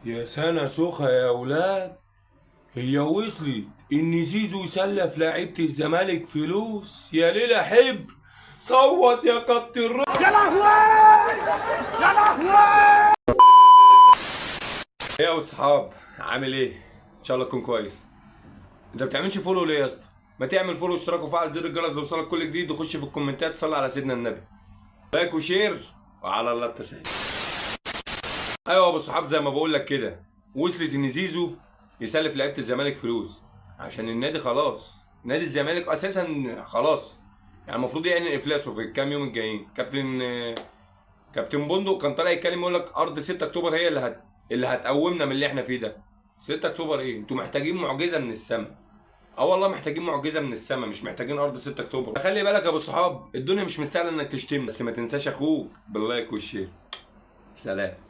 يا سنة سخة يا أولاد، هي وصلت إن زيزو يسلف لعيبة الزمالك فلوس. يا ليلة حبر، صوت يا كابتن يا لهوي يا لهوي. ايه يا أصحاب، عامل ايه؟ إن شاء الله تكون كويس. أنت بتعملش فولو ليه يا اسطى؟ ما تعمل فولو واشتراك وفعل زر الجرس ليوصلك كل جديد، وخش في الكومنتات صلي على سيدنا النبي. لايك وشير وعلى الله التسهيل. ايوه يا ابو الصحاب، زي ما بقول لك كده، وصلت ان زيزو يسلف لعيبه الزمالك فلوس عشان النادي خلاص. نادي الزمالك اساسا خلاص، يعني المفروض يعني افلاسه في الكام يوم الجايين. كابتن بندق كان طالع يتكلم يقول لك ارض 6 اكتوبر هي اللي هتقومنا من اللي احنا فيه ده. 6 اكتوبر ايه؟ انتوا محتاجين معجزه من السماء. اه والله محتاجين معجزه من السماء، مش محتاجين ارض 6 اكتوبر. خلي بالك يا ابو الصحاب، الدنيا مش مستاهله انك تشتم، بس ما تنساش اخوك باللايك والشير. سلام.